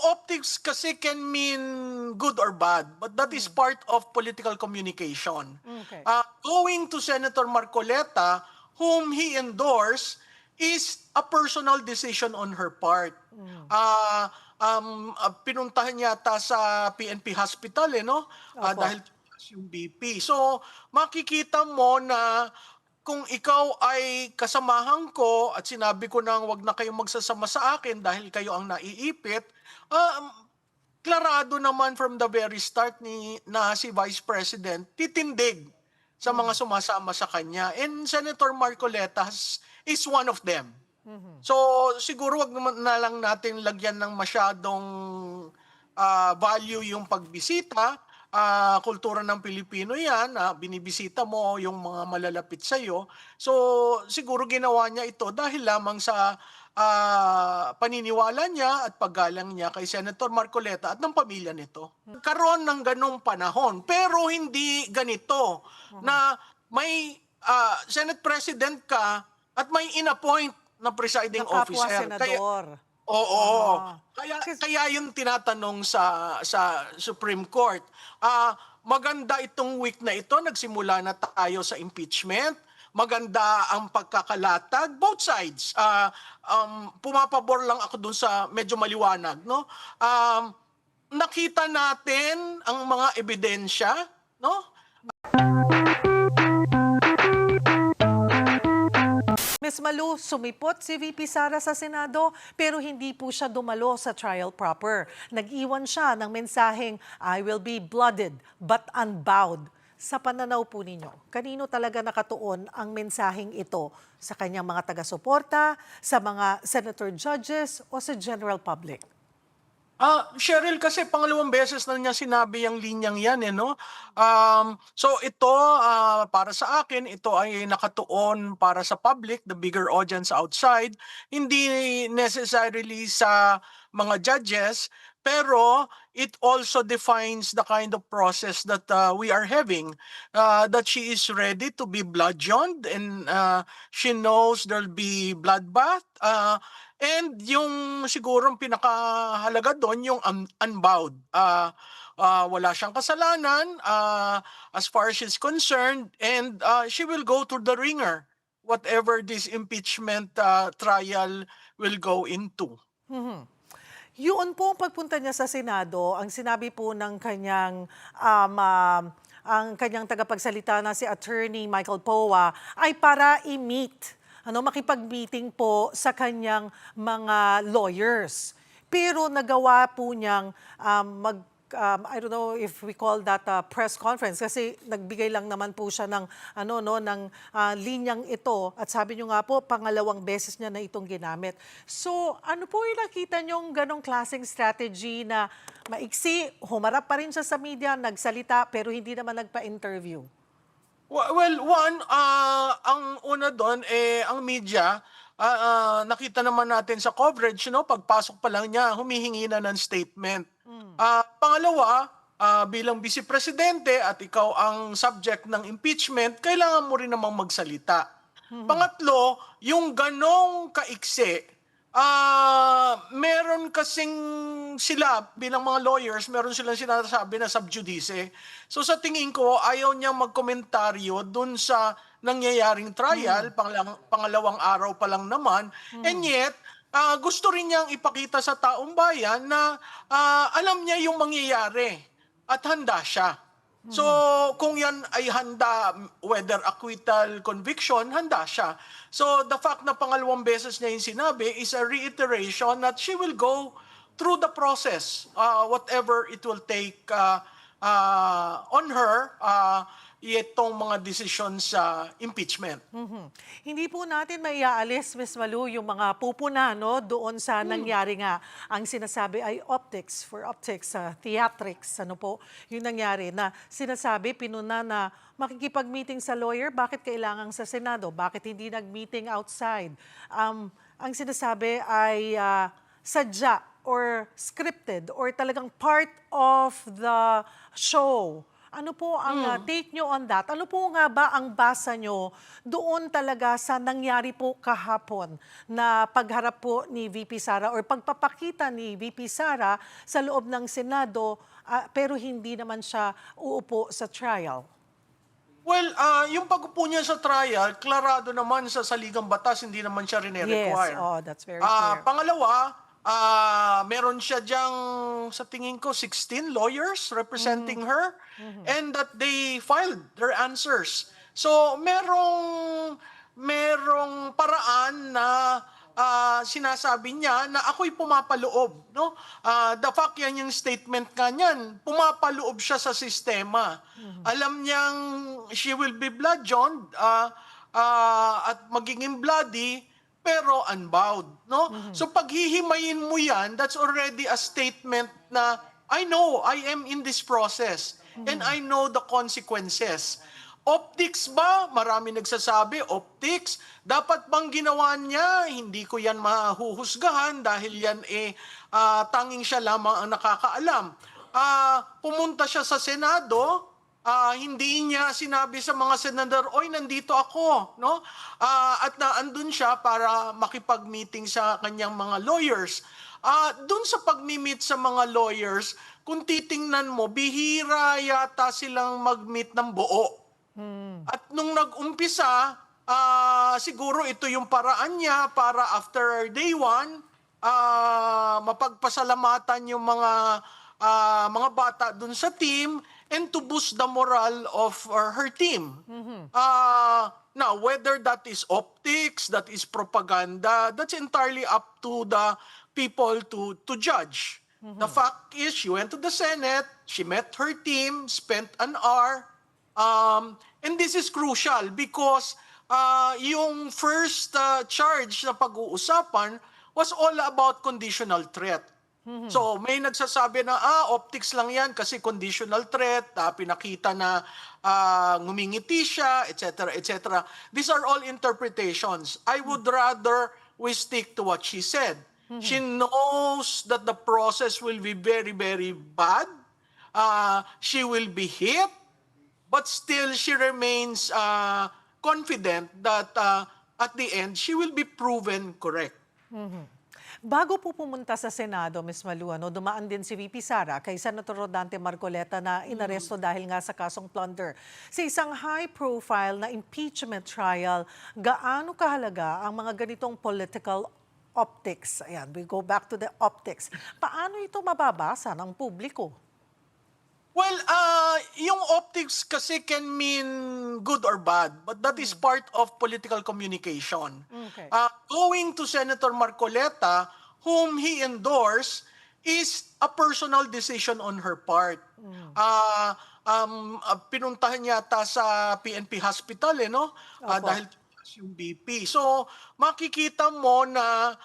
optics kasi can mean good or bad, but that is part of political communication. Okay. Going to Senator Marcoleta, whom he endorsed, is a personal decision on her part. Pinuntahan yata sa PNP hospital, no? Opo. Dahil yung BP. So, makikita mo na kung ikaw ay kasamahan ko at sinabi ko nang wag na kayong magsasama sa akin dahil kayo ang naiipit, klarado naman from the very start na si Vice President titindig sa mga sumasama sa kanya. And Senator Marcoleta is one of them. So siguro wag naman na lang natin lagyan ng masyadong value yung pagbisita. Kultura ng Pilipino yan, binibisita mo yung mga malalapit sa'yo. So siguro ginawa niya ito dahil lamang sa paniniwala niya at paggalang niya kay Senator Marcoleta at ng pamilya nito. Karoon ng ganong panahon, pero hindi ganito na may Senate President ka at may inappoint na presiding Na kapwa officer. senador. Oo. Aha. Kaya yung tinatanong sa Supreme Court. Maganda itong week na ito, nagsimula na tayo sa impeachment. Maganda ang pagkakalatag, both sides. Pumapabor lang ako dun sa medyo maliwanag, no? Nakita natin ang mga ebidensya, no? Ms. Malu, sumipot si VP Sara sa Senado pero hindi po siya dumalo sa trial proper. Nag-iwan siya ng mensaheng, I will be blooded but unbowed. Sa pananaw po ninyo, kanino talaga nakatuon ang mensaheng ito? Sa kanyang mga taga-suporta, sa mga senator judges o sa general public? Cheryl, kasi pangalawang beses na niya sinabi yung linyang yan, no? So ito, para sa akin, ito ay nakatuon para sa public, the bigger audience outside, hindi necessarily sa mga judges, pero it also defines the kind of process that we are having, that she is ready to be bludgeoned and she knows there'll be bloodbath. And yung siguro ang pinakahalaga doon yung unbowed. Wala siyang kasalanan as far as she's concerned, and she will go to the ringer whatever this impeachment trial will go into. Yun po ang pagpunta niya sa Senado, ang sinabi po ng kanyang tagapagsalita na si Attorney Michael Poa ay para i-meet, makipag-meeting po sa kanyang mga lawyers. Pero nagawa po niyang I don't know if we call that a press conference kasi nagbigay lang naman po siya ng linyang ito at sabi niyo nga po pangalawang beses niya na itong ginamit. So, ano po yung nakita niyong ganong klaseng strategy na maiksi, humarap pa rin siya sa media, nagsalita pero hindi naman nagpa-interview? Well, one, ang una doon, ang media, nakita naman natin sa coverage, pagpasok pa lang niya, humihingi na ng statement. Pangalawa, bilang vice presidente at ikaw ang subject ng impeachment, kailangan mo rin namang magsalita. Pangatlo, yung ganong kaiksi, meron kasing sila bilang mga lawyers, meron silang sinasabi na sub judice. So sa tingin ko, ayaw niya magkomentaryo dun sa nangyayaring trial, pangalawang araw pa lang naman, and yet, gusto rin niyang ipakita sa taong bayan na alam niya yung mangyayari at handa siya. So kung yan ay handa, whether acquittal, conviction, handa siya. So the fact na pangalawang beses niya yung sinabi is a reiteration that she will go through the process, whatever it will take on her, itong mga desisyon sa impeachment. Hindi po natin maiaalis, Ms. Malu, yung mga pupuna doon sa nangyari nga. Ang sinasabi ay optics, theatrics, yung nangyari na sinasabi, pinuna na makikipag-meeting sa lawyer, bakit kailangan sa Senado? Bakit hindi nag-meeting outside? Ang sinasabi ay sadya or scripted or talagang part of the show. Ano po ang take nyo on that? Ano po nga ba ang basa nyo doon talaga sa nangyari po kahapon na pagharap po ni VP Sara or pagpapakita ni VP Sara sa loob ng Senado pero hindi naman siya uupo sa trial? Well, yung pag-upo niya sa trial, klarado naman sa saligang batas, hindi naman siya Yes, rine-require. oh, that's very clear. Pangalawa, meron siya diyang, sa tingin ko, 16 lawyers representing her and that they filed their answers. So, merong paraan na sinasabi niya na ako'y pumapaloob, no? The fact yan yung statement nga niyan, pumapaloob siya sa sistema. Alam niyang she will be bludgeoned at magiging bloody pero unbowed, no? So paghihimayin mo yan, that's already a statement na I know I am in this process and I know the consequences. Optics ba? Marami nagsasabi, optics. Dapat bang ginawa niya? Hindi ko yan mahuhusgahan dahil yan tanging siya lamang ang nakakaalam. Pumunta siya sa Senado, hindi niya sinabi sa mga senador, oy, nandito ako, no? At naandun siya para makipag-meeting sa kanyang mga lawyers. Doon sa pag-meet sa mga lawyers, kung titingnan mo, bihira yata silang mag-meet ng buo. At nung nag-umpisa, siguro ito yung paraan niya para after day one, mapagpasalamatan yung mga bata dun sa team and to boost the morale of her team. Now, whether that is optics, that is propaganda, that's entirely up to the people to judge. The fact is, she went to the Senate, she met her team, spent an hour, and this is crucial because yung first charge na pag-uusapan was all about conditional threat. So may nagsasabi na optics lang yan kasi conditional threat, pinakita na ngumingiti siya, etc. etc. These are all interpretations. I would rather we stick to what she said. She knows that the process will be very, very bad. She will be hit. But still, she remains confident that at the end, she will be proven correct. Bago po pumunta sa Senado, Ms. Malu, dumaan din si VP Sara kay Senator Rodante Marcoleta na inaresto dahil nga sa kasong plunder. Sa isang high-profile na impeachment trial, gaano kahalaga ang mga ganitong political optics? Ayan, we go back to the optics. Paano ito mababasa ng publiko? Well, yung optics kasi can mean good or bad, but that is part of political communication. Okay. Going to Senator Marcoleta, whom he endorsed, is a personal decision on her part. Pinuntahan niya ata sa PNP Hospital, no? Dahil yung BP. So, makikita mo na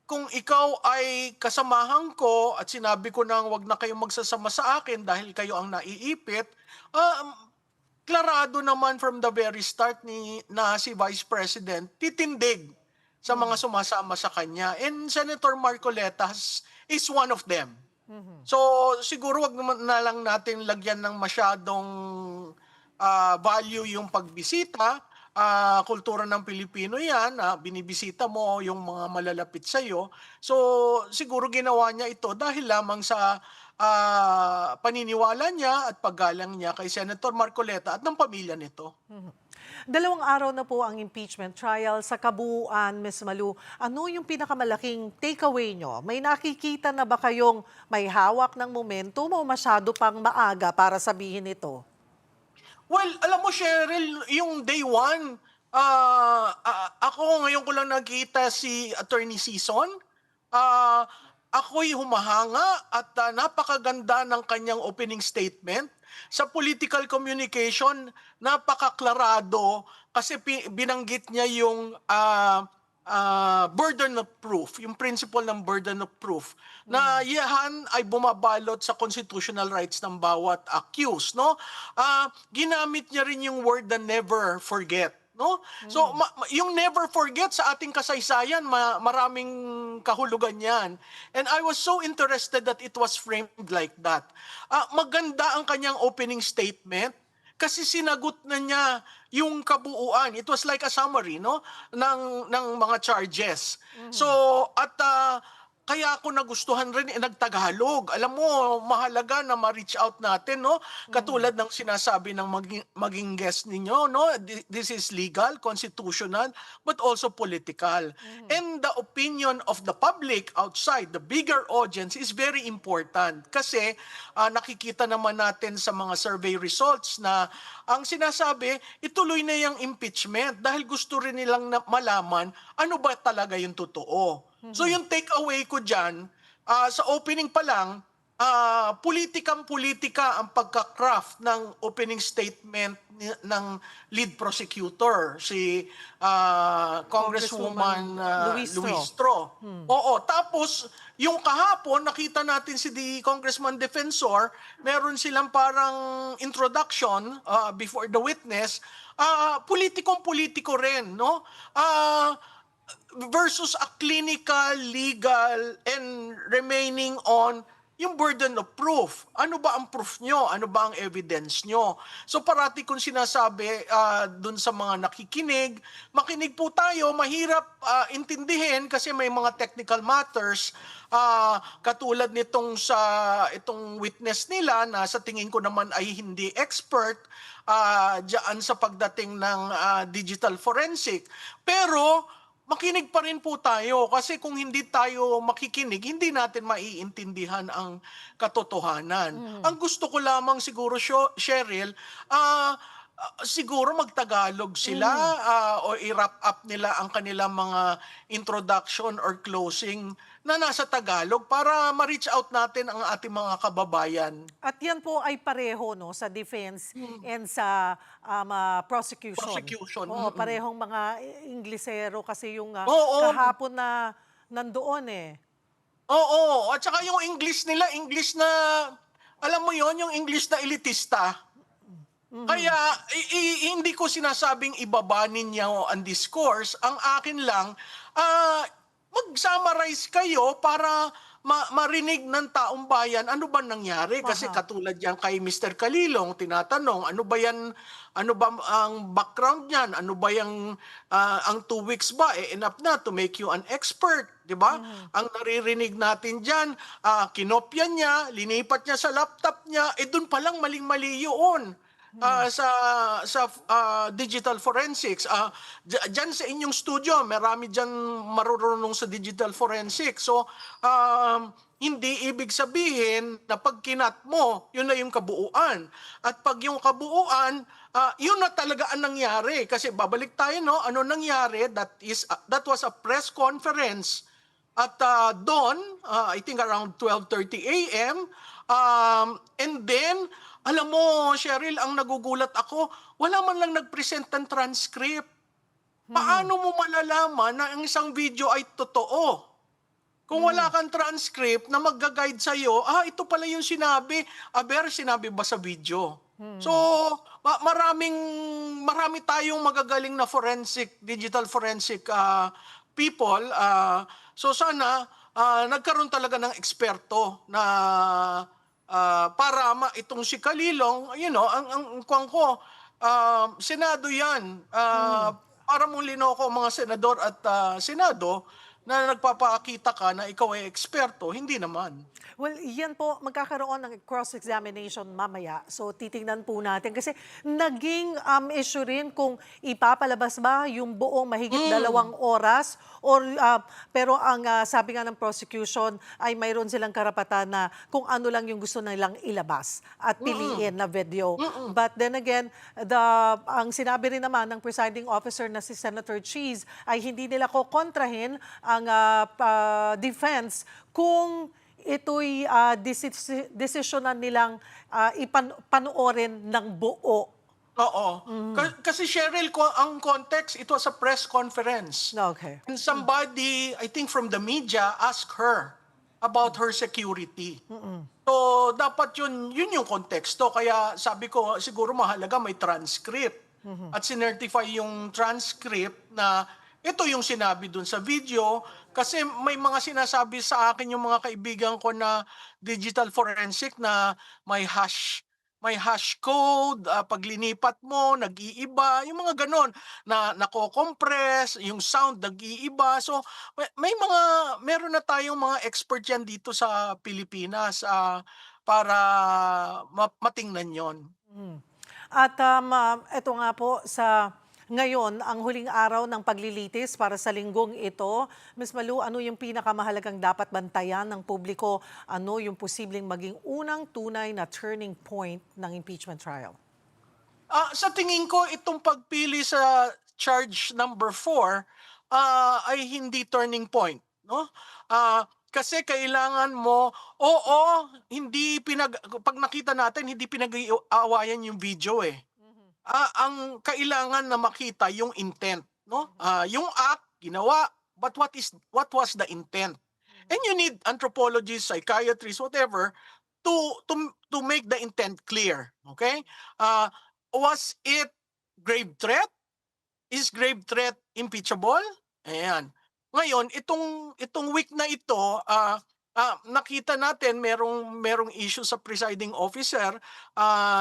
kung ikaw ay kasamahan ko at sinabi ko nang wag na kayong magsasama sa akin dahil kayo ang naiipit, klarado naman from the very start na si Vice President titindig sa mga sumasama sa kanya. And Senator Marcoleta is one of them. So siguro wag naman na lang natin lagyan ng masyadong value yung pagbisita. Kultura ng Pilipino yan, binibisita mo yung mga malalapit sa'yo. So, siguro ginawa niya ito dahil lamang sa paniniwala niya at paggalang niya kay Senator Marcoleta at ng pamilya nito. 2 araw na po ang impeachment trial. Sa kabuuan, Ms. Malu, ano yung pinakamalaking takeaway nyo? May nakikita na ba kayong may hawak ng momentum o masyado pang maaga para sabihin ito? Well, alam mo, Cheryl, yung day one, ako ngayon ko lang nakita si Attorney Sison. Ako'y humahanga at napakaganda ng kanyang opening statement. Sa political communication, napakaklarado kasi binanggit niya yung burden of proof, yung principle ng burden of proof, na yan ay bumabalot sa constitutional rights ng bawat accused, no? Ginamit niya rin yung word na never forget, no? So yung never forget sa ating kasaysayan, maraming kahulugan yan. And I was so interested that it was framed like that. Maganda ang kanyang opening statement kasi sinagot na niya yung kabuuan. It was like a summary, no, ng mga charges. So at kaya ako nagustuhan rin nagtagalog. Alam mo, mahalaga na ma-reach out natin, no? Katulad ng sinasabi ng maging guest ninyo, no? This is legal, constitutional, but also political. And the opinion of the public outside, the bigger audience, is very important. Kasi nakikita naman natin sa mga survey results na ang sinasabi, ituloy na yung impeachment dahil gusto rin nilang malaman ano ba talaga yung totoo. So yung takeaway ko dyan, sa opening pa lang, politikang-politika ang pagka-craft ng opening statement ng lead prosecutor, si Congresswoman Luistro. Oo, tapos yung kahapon, nakita natin si Congressman Defensor, meron silang parang introduction before the witness, politikong-politiko rin, no? Versus a clinical, legal, and remaining on yung burden of proof. Ano ba ang proof nyo? Ano ba ang evidence nyo? So parati kong sinasabi dun sa mga nakikinig, makinig po tayo, mahirap intindihin kasi may mga technical matters katulad nitong itong witness nila na sa tingin ko naman ay hindi expert diyan sa pagdating ng digital forensic. Pero makinig pa rin po tayo kasi kung hindi tayo makikinig, hindi natin maiintindihan ang katotohanan. Ang gusto ko lamang siguro, Cheryl, siguro magtagalog sila o i-wrap up nila ang kanilang mga introduction or closing na nasa Tagalog para ma-reach out natin ang ating mga kababayan. At yan po ay pareho, no, sa defense and sa prosecution. Prosecution, Oo, parehong mga Inglesero kasi yung Oo. kahapon na nandoon eh. Oo, at saka yung English nila, English na, alam mo yon, yung English na elitista. Kaya hindi ko sinasabing ibaba ninyo ang discourse. Ang akin lang, mag-summarize kayo para marinig ng taong bayan ano ba nangyari. Kasi katulad yan kay Mr. Kalilong, tinatanong, ano ba yan, ano ba ang background niyan? Ano ba yung, ang 2 weeks ba, enough na to make you an expert, di ba? Ang naririnig natin dyan, kinopya niya, linipat niya sa laptop niya, dun palang maling-mali yun. Sa digital forensics. Diyan sa inyong studio, marami diyan marurunong sa digital forensics. So, hindi ibig sabihin na pag kinat mo, yun na yung kabuuan. At pag yung kabuuan, yun na talaga ang nangyari. Kasi babalik tayo, no? Ano nangyari? That was a press conference. At doon, I think around 12:30 a.m., and then, alam mo, Cheryl, ang nagugulat ako, wala man lang nag-present ng transcript. Paano mo malalaman na ang isang video ay totoo? Kung wala kang transcript na mag-guide sa'yo, ito pala yung sinabi. Sinabi ba sa video? So, marami tayong magagaling na digital forensic people. So sana, nagkaroon talaga ng eksperto na para itong si Kalilong, ang kuwang ko, Senado yan. Para mong linoko mga senador at senado na nagpapakita ka na ikaw ay eksperto, hindi naman. Well, yan po, magkakaroon ng cross-examination mamaya. So, titingnan po natin. Kasi naging issue rin kung ipapalabas ba yung buong mahigit 2 oras or pero ang sabi nga ng prosecution ay mayroon silang karapatan na kung ano lang yung gusto nilang ilabas at piliin na video. But then again, ang sinabi rin naman ng presiding officer na si Senator Cheese ay hindi nila ko kontrahin ang defense kung ito'y desisyonan nilang ipanoorin ng buo. Oo. Kasi Cheryl, ang context, it was a press conference. Okay. And somebody, I think from the media, asked her about her security. So, dapat yun yung konteksto. Kaya sabi ko, siguro mahalaga may transcript. at sinertify yung transcript na ito yung sinabi dun sa video. Kasi may mga sinasabi sa akin yung mga kaibigan ko na digital forensic na may hash code, pag linipat mo, nag-iiba, yung mga ganon, na nako-compress, yung sound nag-iiba. So, meron na tayong mga expert yan dito sa Pilipinas, para matingnan yon. Hmm. At, eto nga po sa ngayon, ang huling araw ng paglilitis para sa linggong ito, Ms. Malu, ano yung pinakamahalagang dapat bantayan ng publiko? Ano yung posibleng maging unang tunay na turning point ng impeachment trial? Sa tingin ko itong pagpili sa charge number 4 ay hindi turning point, no? Kasi kailangan mo, oo, hindi 'pag nakita natin hindi pinag-aawayan yung video, eh. Ang kailangan na makita yung intent, no? Yung act ginawa, but what was the intent? And you need anthropologists, psychiatrists, whatever, to to to make the intent clear, okay? Was it grave threat? Is grave threat impeachable? Ayan. Ngayon, itong week na ito, nakita natin merong issue sa presiding officer.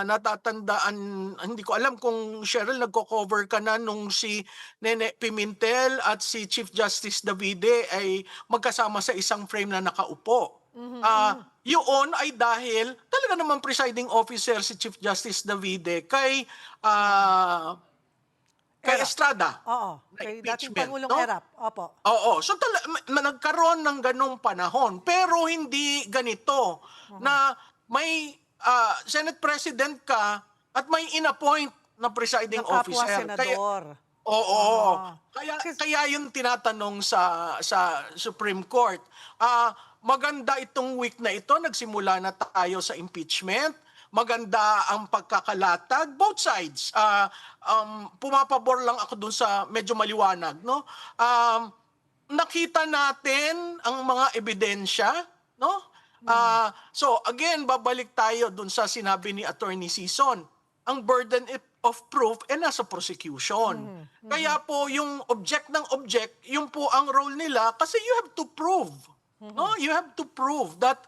Natatandaan, hindi ko alam kung Cheryl nagko-cover ka na nung si Nene Pimentel at si Chief Justice Davide ay magkasama sa isang frame na nakaupo. Yun ay dahil talaga naman presiding officer si Chief Justice Davide kay Erap. Estrada Oo, na kay dating impeachment, Pangulong no? Erap. Opo. Oo. So nagkaroon ng ganong panahon. Pero hindi ganito na may Senate President ka at may inappoint na presiding Na kapwa officer. senador. Oo. Ah. Kaya yung tinatanong sa Supreme Court. Maganda itong week na ito, nagsimula na tayo sa impeachment. Maganda ang pagkakalatag, both sides. Pumapabor lang ako dun sa medyo maliwanag, no? Nakita natin ang mga ebidensya, no? So again, babalik tayo dun sa sinabi ni Attorney Sison. Ang burden of proof nasa prosecution. Kaya po yung object ng object, yung po ang role nila kasi you have to prove. No, you have to prove that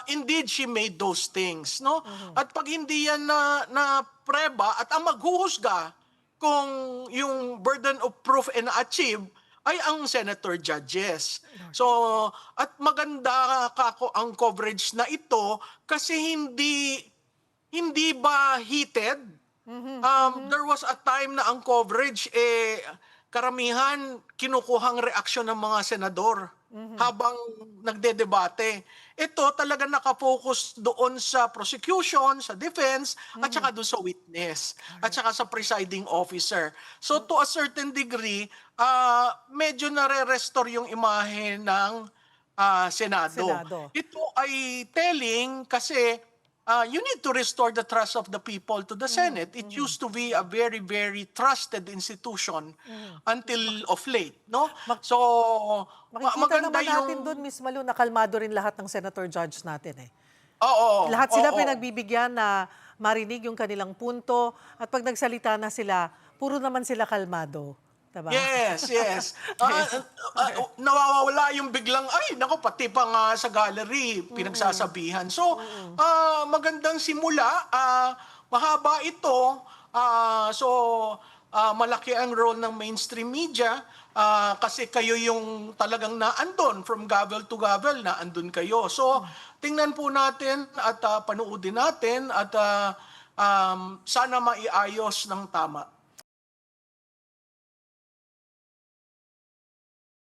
indeed she made those things, no? At pag hindi yan na preba at ang maghuhusga kung yung burden of proof ay na-achieve ay ang senator judges. So, at maganda ang coverage na ito kasi hindi ba heated? There was a time na ang coverage karamihan kinukuhang reaksyon ng mga senador habang nagdedebate. Ito talaga nakafocus doon sa prosecution, sa defense, at saka doon sa witness, at saka sa presiding officer. So to a certain degree, medyo nare-restore yung imahe ng Senado. Ito ay telling kasi you need to restore the trust of the people to the Senate. It used to be a very, very trusted institution until of late, no? So, Makikita maganda naman natin yung... doon, Miss Malu, na kalmado rin lahat ng senator judge natin eh. Oo. Lahat sila oo. pinagbibigyan na marinig yung kanilang punto at pag nagsalita na sila, puro naman sila kalmado. Diba? Yes, yes. Nawawala yung biglang, ay, nako, pati pa nga sa gallery, pinagsasabihan. So, magandang simula. Mahaba ito. So, malaki ang role ng mainstream media kasi kayo yung talagang naandun, from gavel to gavel, naandun kayo. So, tingnan po natin at panoodin natin at sana maiayos ng tama.